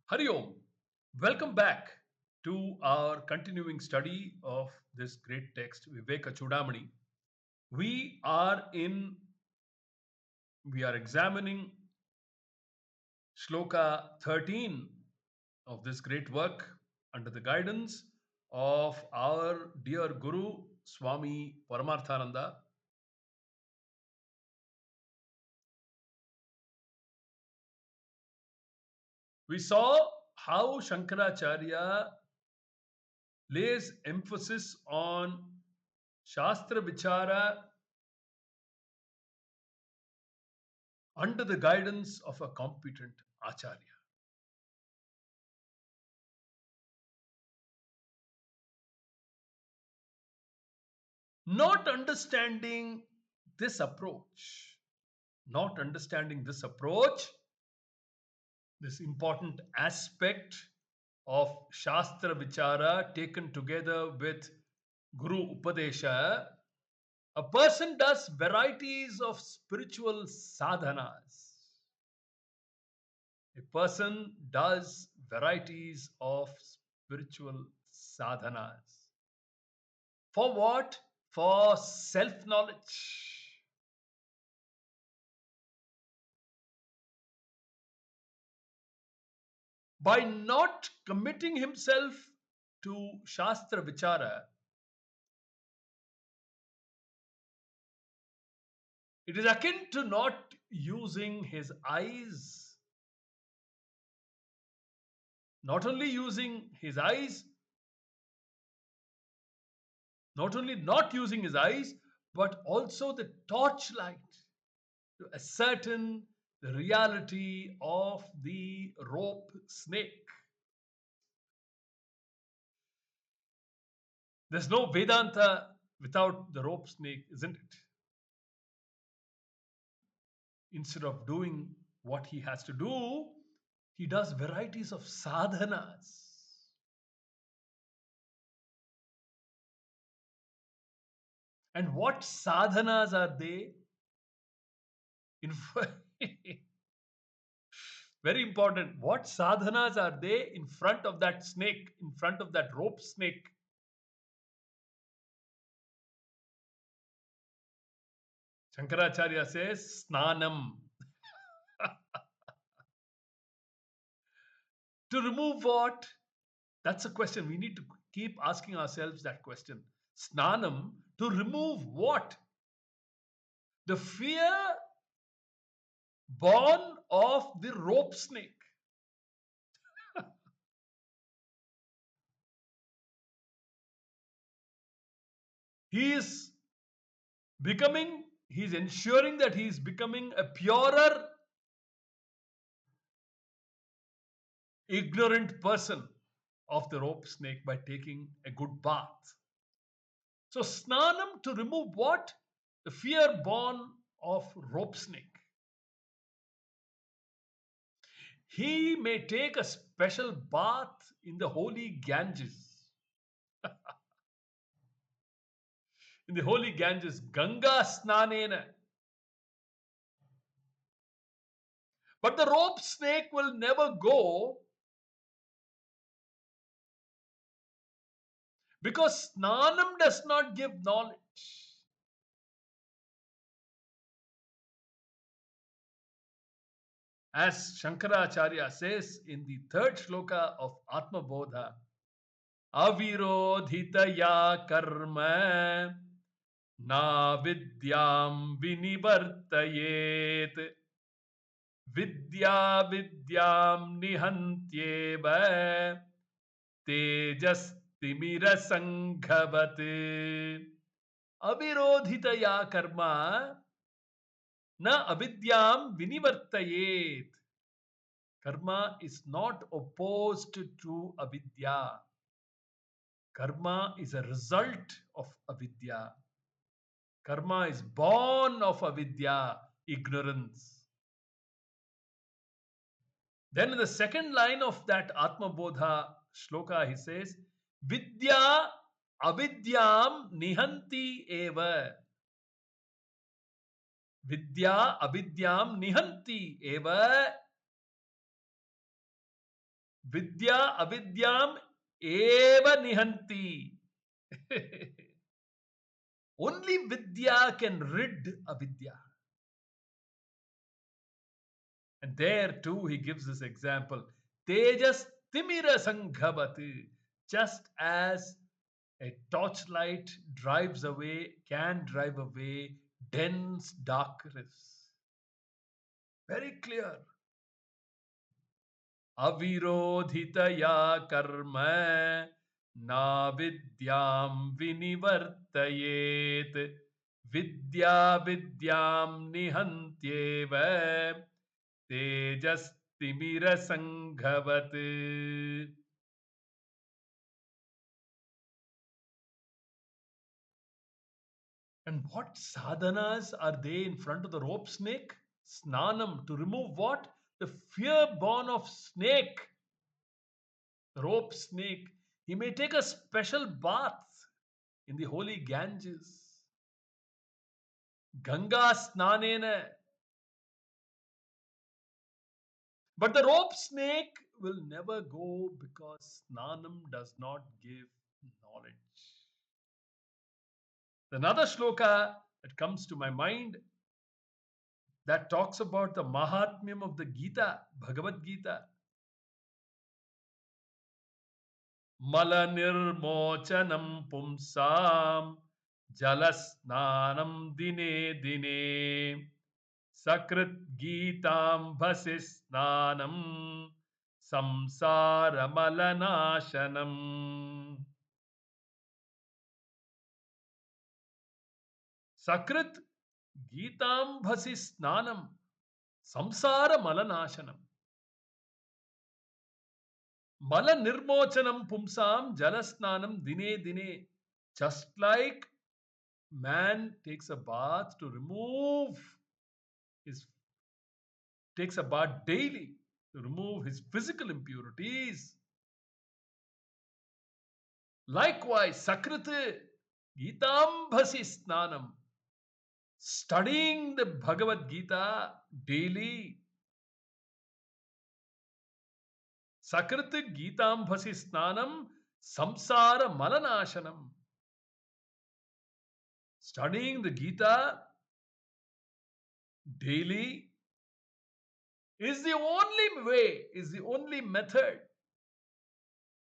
Hari Om. Welcome back to our continuing study of this great text, Vivekachudamani. We are in, we are examining Shloka 13 of this great work under the guidance of our dear Guru Swami Paramarthananda. We saw how Shankaracharya lays emphasis on Shastra Vichara under the guidance of a competent Acharya. Not understanding this approach, not understanding this approach, this important aspect of Shastra Vichara taken together with Guru Upadesha, a person does varieties of spiritual sadhanas. A person does varieties of spiritual sadhanas. For what? For self knowledge. By not committing himself to Shastra Vichara, it is akin to not using his eyes. Not only using his eyes, not only not using his eyes, but also the torchlight to ascertain the reality of the rope snake. There's no Vedanta without the rope snake, isn't it? Instead of doing what he has to do, he does varieties of sadhanas. And what sadhanas are they? In Very important. What sadhanas are they in front of that snake, in front of that rope snake? Shankaracharya says, snanam. To remove what? That's a question. We need to keep asking ourselves that question. Snanam, to remove what? The fear born of the rope snake. He is he's ensuring that he is becoming a purer, ignorant person of the rope snake by taking a good bath. So, snanam to remove what? The fear born of rope snake. He may take a special bath in the holy Ganges. In the holy Ganges, Ganga Snanena. But the rope snake will never go because Snanam does not give knowledge. As Shankaracharya says in the third shloka of Atma Bodha, Avirodhitaya karma na vidyam vinivartayet vidya vidyam nihantyeva tejas timira sanghavat avirodhitaya karma na avidyam vinivartayet. Karma is not opposed to avidya. Karma is a result of avidya. Karma is born of avidya, ignorance. Then in the second line of that Atma Bodha shloka, he says, Vidya avidyam nihanti eva. Vidya avidyam nihanti eva. Vidya avidyam eva nihanti. Only Vidya can rid avidya. And there too he gives this example. Tejas timira sanghavati. Just as a torchlight can drive away dense darkness. Very clear. Avirodhitaya karma na vidyam vinivartayet vidya vidyam nihantyeva tejastimira sanghavat. And what sadhanas are they in front of the rope snake? Snanam, to remove what? The fear born of snake, the rope snake. He may take a special bath in the holy Ganges. Ganga snanena. But the rope snake will never go because snanam does not give knowledge. Another shloka that comes to my mind that talks about the Mahatmyam of the Gita, Bhagavad Gita. Mala nirmochanam pumsam jalasnanam dine dine sakrit geetam bhasisnanam samsara malanashanam. Sakrit geetam bhasisnanam samsara malanashanam. Mala nirmochanam pumsam jalasnanam dine dine. Just like man takes a bath to remove his takes a bath daily to remove his physical impurities. Likewise, Sakriti Gitambhasi Snanam, studying the Bhagavad Gita daily. Sakriti Gitambhasi Snanam Samsara Malanashanam. Studying the Gita daily is the only way, is the only method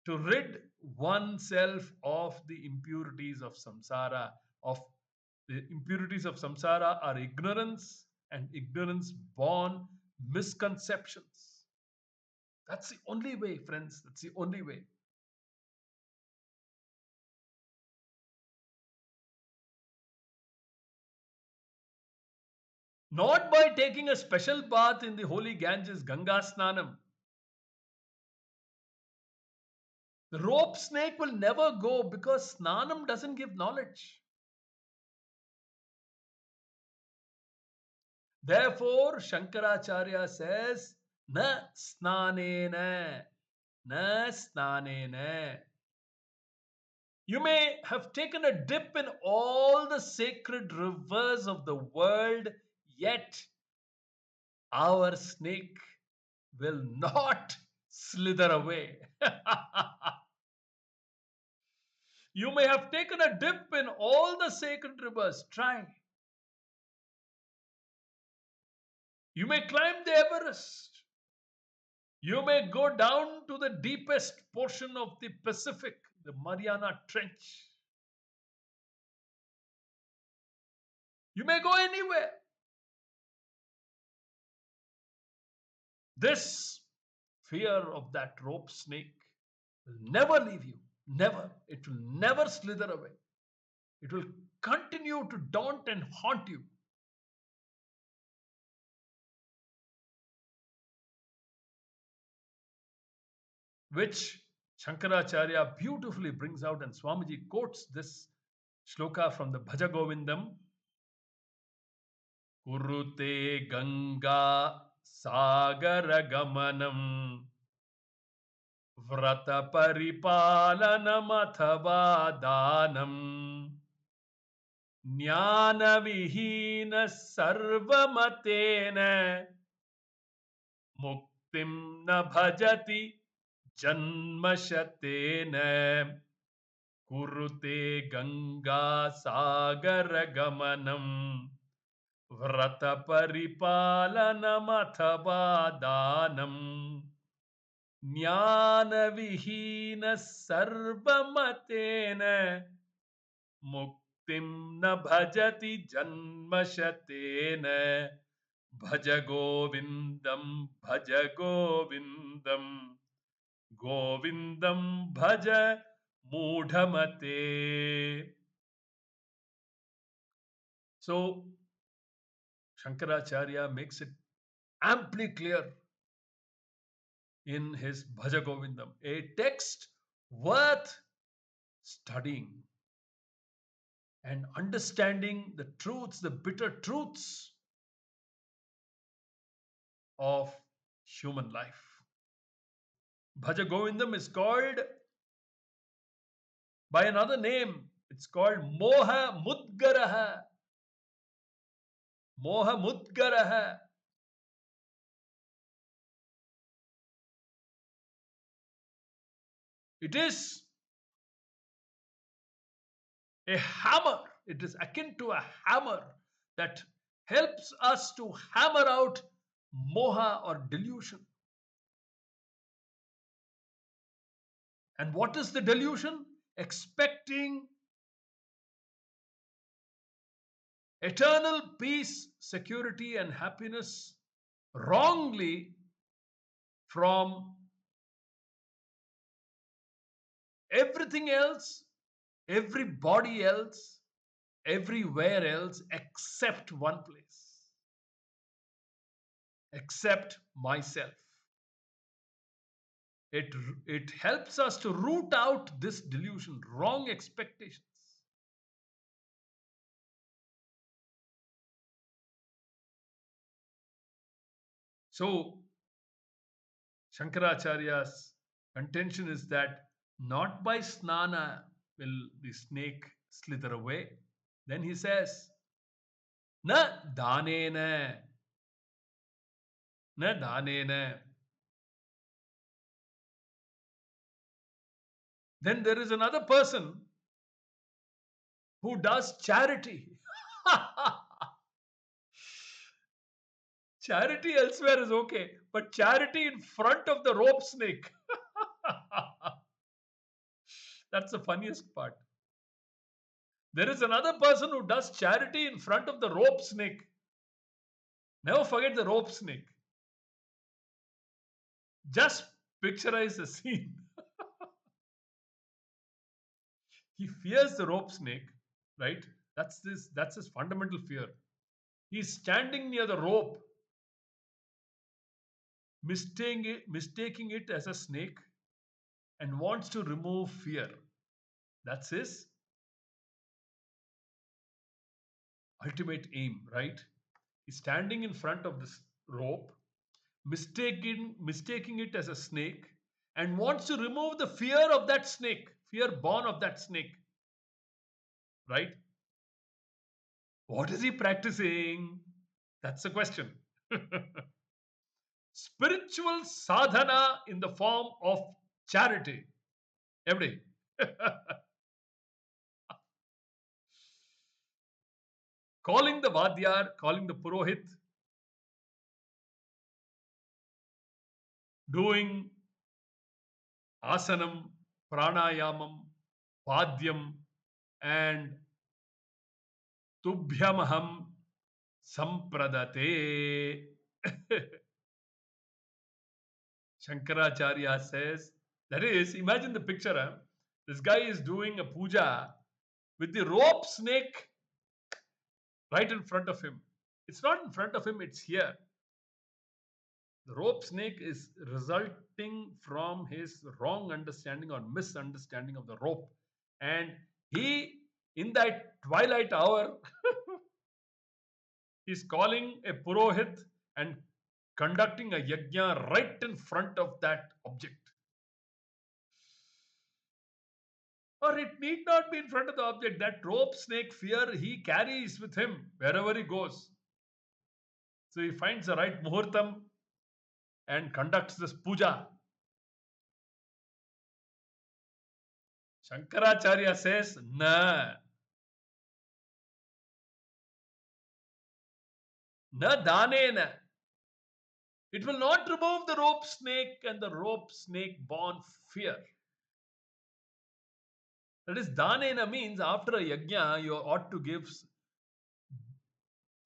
to rid oneself of the impurities of samsara. Of the impurities of samsara are ignorance and ignorance born misconceptions. That's the only way, friends. That's the only way. Not by taking a special bath in the holy Ganges, Ganga Snanam. The rope snake will never go because Snanam doesn't give knowledge. Therefore, Shankaracharya says, Na snanena, na snanena. You may have taken a dip in all the sacred rivers of the world, yet our snake will not slither away. You may have taken a dip in all the sacred rivers. Try. You may climb the Everest. You may go down to the deepest portion of the Pacific, the Mariana Trench. You may go anywhere. This fear of that rope snake will never leave you. Never. It will never slither away. It will continue to daunt and haunt you. Which Shankaracharya beautifully brings out, and Swamiji quotes this shloka from the Bhaja Govindam. Kurute Ganga Sagara Gamanam Vrata Paripalanam Athava Danam Jnana Vihina Sarvamatena Muktim Na Bhajati Janmashatena kurute Ganga Sagar Gamanam Vrata Paripalanamathava Danam Jnana Vihina Sarvamatena Muktim na bhajati janmashatena bhaja govindam bhaja govindam govindam bhaja mudhamate. So Shankaracharya makes it amply clear in his Bhaja Govindam, a text worth studying and understanding the truths, the bitter truths of human life. Bhaja Govindam is called by another name. It's called Moha Mudgaraha. Moha Mudgaraha. It is a hammer. It is akin to a hammer that helps us to hammer out moha or delusion. And what is the delusion? Expecting eternal peace, security, and happiness wrongly from everything else, everybody else, everywhere else except one place, except myself. It, it helps us to root out this delusion, wrong expectations. So, Shankaracharya's contention is that not by snana will the snake slither away. Then he says, Na danena, na danena. Then there is another person who does charity. Charity elsewhere is okay, but charity in front of the rope snake. That's the funniest part. There is another person who does charity in front of the rope snake. Never forget the rope snake. Just picturize the scene. He fears the rope snake, right? That's his fundamental fear. He's standing near the rope, mistaking it as a snake, and wants to remove fear. That's his ultimate aim, right? He's standing in front of this rope, mistaking it as a snake, and wants to remove the fear of that snake, fear born of that snake, right? What is he practicing? That's the question. Spiritual sadhana in the form of charity. Every calling the Vadyar, calling the Purohit, doing asanam, pranayamam, padyam, and tubhyamaham sampradate. Shankaracharya says, that is, imagine the picture. Huh? This guy is doing a puja with the rope snake right in front of him. It's not in front of him, it's here. The rope snake is resulting from his wrong understanding or misunderstanding of the rope. And he, in that twilight hour, is calling a purohit and conducting a yajna right in front of that object. Or it need not be in front of the object. That rope snake fear he carries with him wherever he goes. So he finds the right muhurtam and conducts this puja. Shankaracharya says, na, na danena. It will not remove the rope snake and the rope snake born fear. That is, danena means after a yajna, you ought to give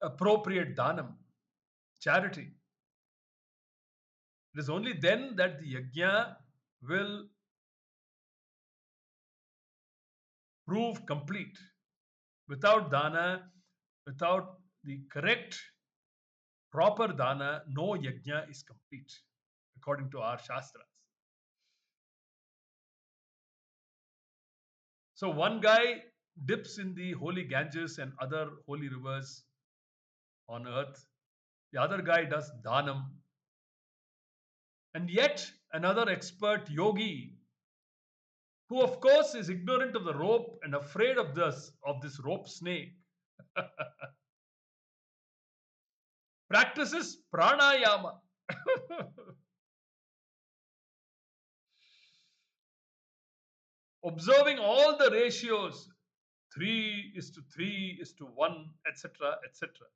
appropriate danam, charity. It is only then that the yajna will prove complete. Without dana, without the correct, proper dana, no yajna is complete, according to our shastras. So one guy dips in the holy Ganges and other holy rivers on earth. The other guy does dhanam. And yet another expert yogi, who of course is ignorant of the rope and afraid of this rope snake, practices pranayama. Observing all the ratios, 3 is to 3 is to 1, etc., etc.,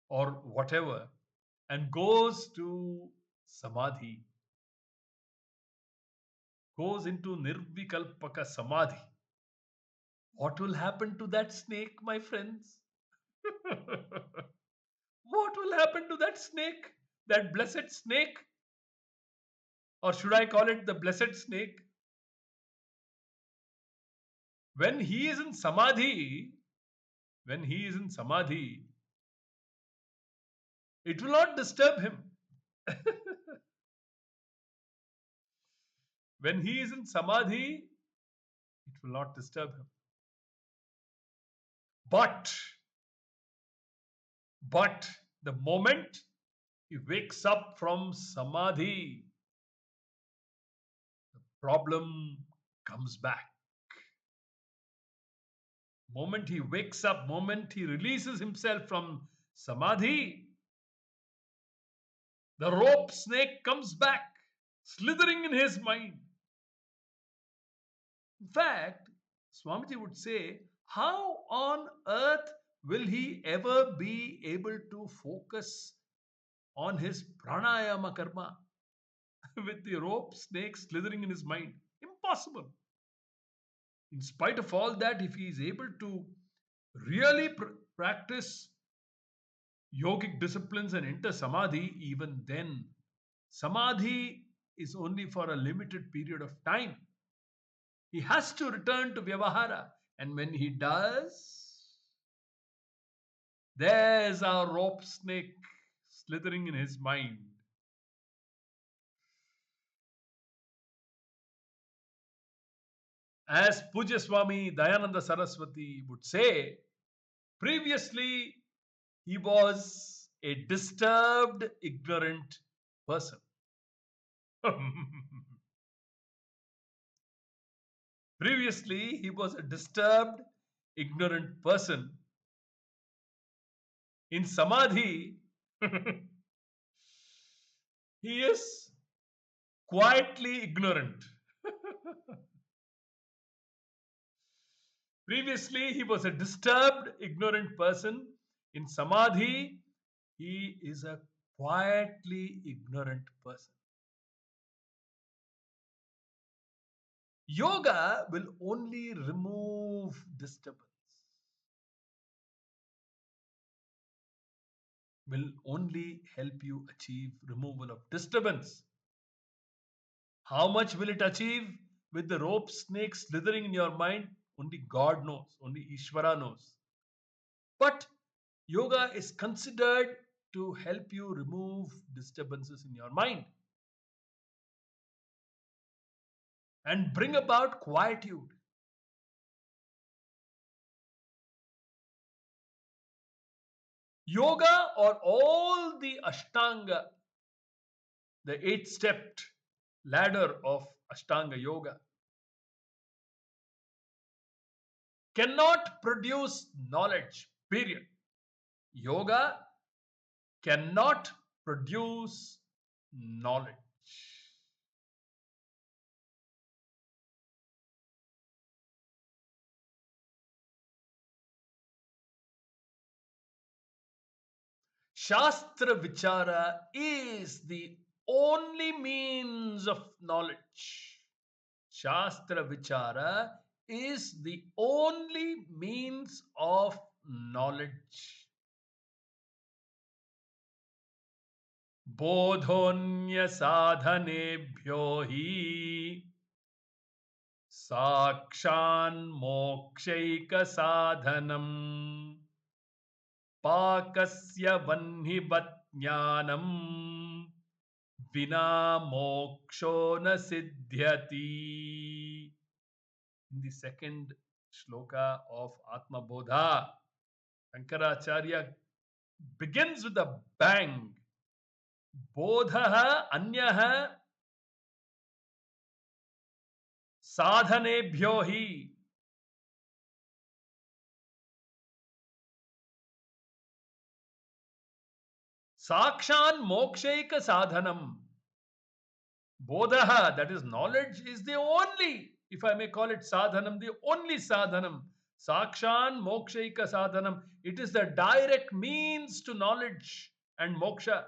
or whatever, and goes to samadhi, goes into nirvikalpaka samadhi. What will happen to that snake, my friends? What will happen to that snake? That blessed snake? Or should I call it the blessed snake? When he is in samadhi, when he is in samadhi, it will not disturb him. When he is in samadhi, it will not disturb him. But, but the moment he wakes up from samadhi, the problem comes back. Moment he wakes up, moment he releases himself from samadhi, the rope snake comes back, slithering in his mind. In fact, Swamiji would say, how on earth will he ever be able to focus on his pranayama karma with the rope snake slithering in his mind? Impossible. In spite of all that, if he is able to really practice yogic disciplines and enter samadhi, even then, samadhi is only for a limited period of time. He has to return to Vyavahara. And when he does, there's our rope snake slithering in his mind. As Pujya Swami Dayananda Saraswati would say, previously he was a disturbed, ignorant person. Previously, he was a disturbed, ignorant person. In Samadhi, he is quietly ignorant. Previously, he was a disturbed, ignorant person. In Samadhi, he is a quietly ignorant person. Yoga will only remove disturbance, will only help you achieve removal of disturbance. How much will it achieve with the rope snake slithering in your mind? Only God knows, only Ishvara knows. But yoga is considered to help you remove disturbances in your mind and bring about quietude. Yoga or all the Ashtanga, the 8-stepped ladder of Ashtanga Yoga, cannot produce knowledge, period. Yoga cannot produce knowledge. Shastra Vichara is the only means of knowledge. Shastra Vichara is the only means of knowledge. Bodhonya sadhanebhyo hi sakshan mokshaika sadhanam pakasya vanhivat jnanam vina moksho na siddhyati. In the second shloka of Atma Bodha, Shankaracharya begins with a bang. Bodha anyaha sadhanebhyo hi sakshan mokshaika sadhanam. Bodha, that is knowledge, is the only, if I may call it sadhanam, the only sadhanam. Sakshan mokshaika sadhanam. It is the direct means to knowledge and moksha.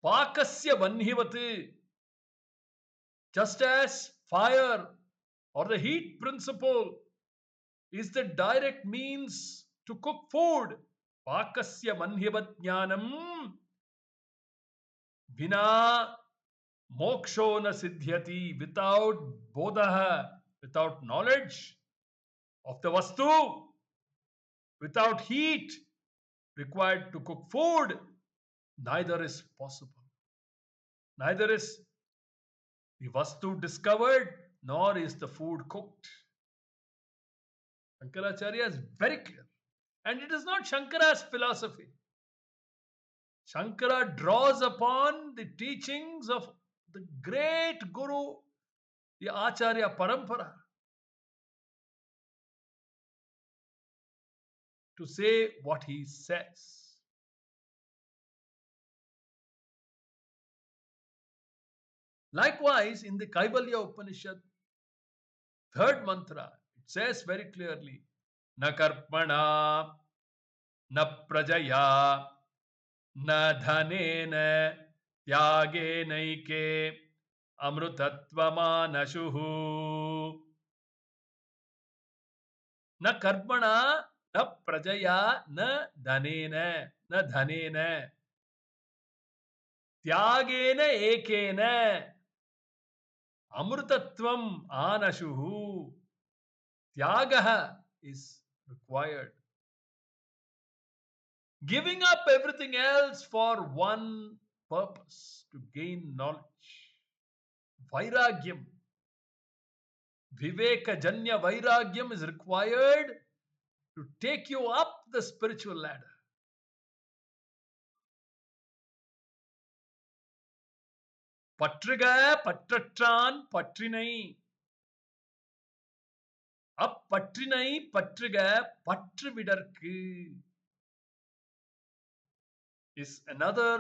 Pakasya vanhivati. Just as fire or the heat principle is the direct means to cook food. Pakasya vanhivat jnanam vina moksho na siddhyati. Without bodha, without knowledge of the vastu, without heat required to cook food, neither is possible. Neither is the vastu discovered, nor is the food cooked. Shankaracharya is very clear. And it is not Shankara's philosophy. Shankara draws upon the teachings of the great Guru, the Acharya Parampara, to say what he says. Likewise, in the Kaivalya Upanishad, third mantra, it says very clearly, Na karpana, na prajaya, na dhanena, tyage naike, amrutatvamanashuhu. न कर्मणा न प्रजया न धनेन न धनेन त्यागेन एकेन अमृतत्वम आनशुः. Tyagah is required. Giving up everything else for one purpose, to gain knowledge. Vairagyam, Vivekajanya Vairagyam is required to take you up the spiritual ladder. பற்றுக பற்றற்றான் பற்றினை அப்பற்றினை பற்றுக பற்றுவிடற்கு is another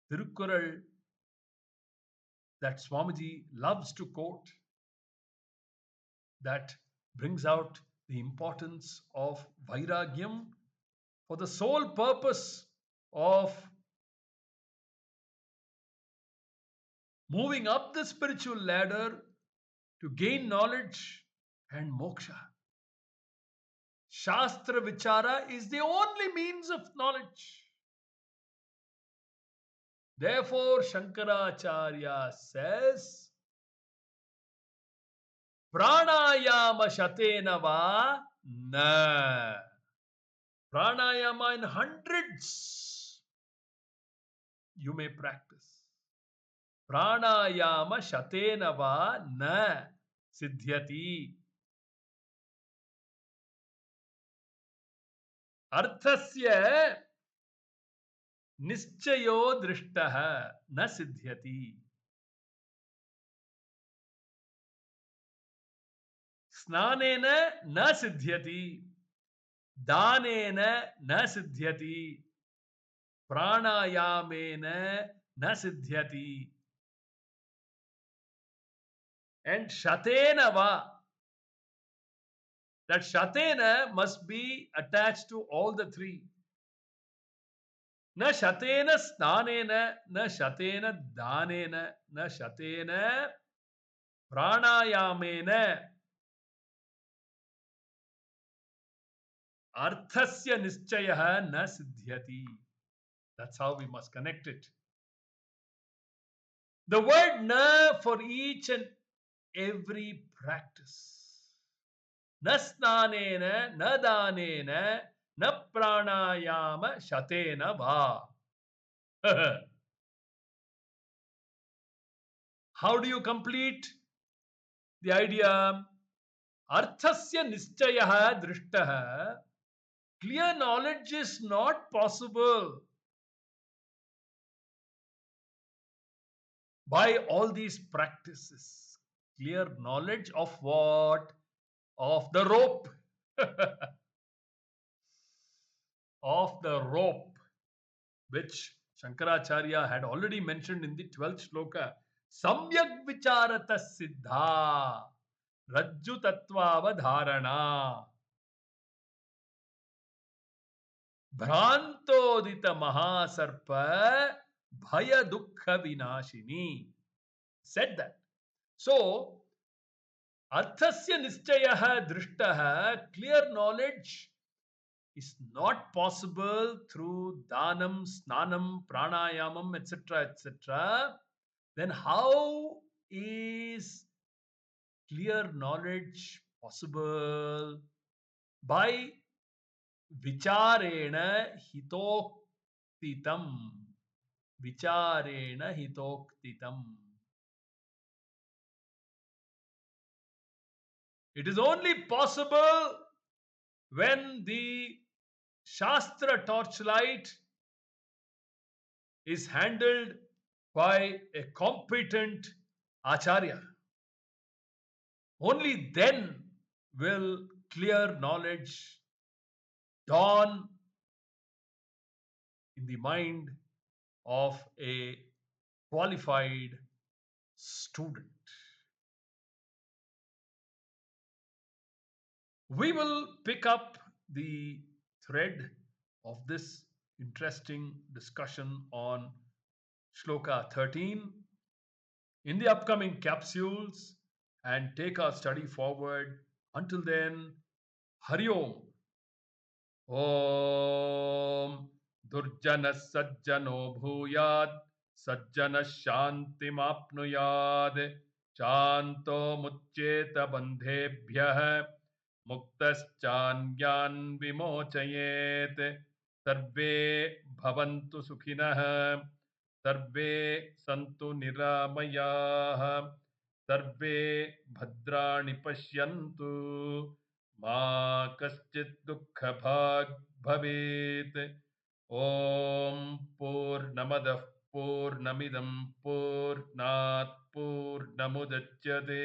Tirukkural that Swamiji loves to quote, that brings out the importance of Vairagyam for the sole purpose of moving up the spiritual ladder to gain knowledge and moksha. Shastra Vichara is the only means of knowledge. Therefore, Shankaracharya says, Pranayama shatena va na. Pranayama in hundreds you may practice. Pranayama shatena va na siddhyati. Arthasya निश्चयो दृष्टः न सिद्ध्यति. स्नानेन न सिद्ध्यति, दानेन न सिद्ध्यति, प्राणायामेन न सिद्ध्यति. And shatena va, That shatena must be attached to all the three. Na shatena snanena, na shatena danena, na shatena pranayamena arthasya nischayah na siddhyati. That's how we must connect it. The word na for each and every practice. Na snanena, na danena, na pranayama shatena va. How do you complete the idea? Arthasya nischayah drishtah. Clear knowledge is not possible by all these practices. Clear knowledge of what? Of the rope. Of the rope, which Shankaracharya had already mentioned in the 12th shloka. Samyak vicharata siddha rajju tattvavadharana Bhrantodita Mahasarpa Bhaya Dukkha Vinashini said that. So, Arthasya Nischayah Drishtaha, clear knowledge is not possible through Danam, Snanam, Pranayamam, etc. etc. Then, how is clear knowledge possible? By Vicharena Hitoktitam. Vicharena hitoktitam. It is only possible when the Shastra torchlight is handled by a competent Acharya. Only then will clear knowledge dawn in the mind of a qualified student. We will pick up the thread of this interesting discussion on Shloka 13 in the upcoming capsules and take our study forward. Until then, Hari Om. Om Durjana Sajjano Bhuyad Sajjana Shantimapnuyad Chanto Muccheta Bandhebhyah मुक्तश्चान्यान् विमोचयेत् सर्वे भवन्तु सुखिनः सर्वे सन्तु निरामयाः सर्वे भद्राणि पश्यन्तु मा कश्चित् दुःखभाग् भवेत् ॐ पूर्णमदः पूर्णमिदं पूर्णात् पूर्णमुदच्यते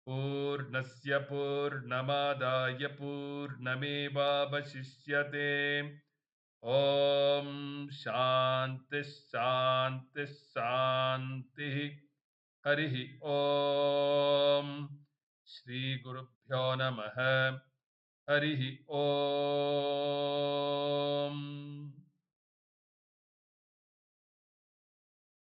पूर्णस्य पूर्णमादाय पूर्णमेवावशिष्यते ॐ शान्ति शान्ति शान्तिः हरिः ॐ श्रीगुरुभ्यो नमः हरिः ॐ.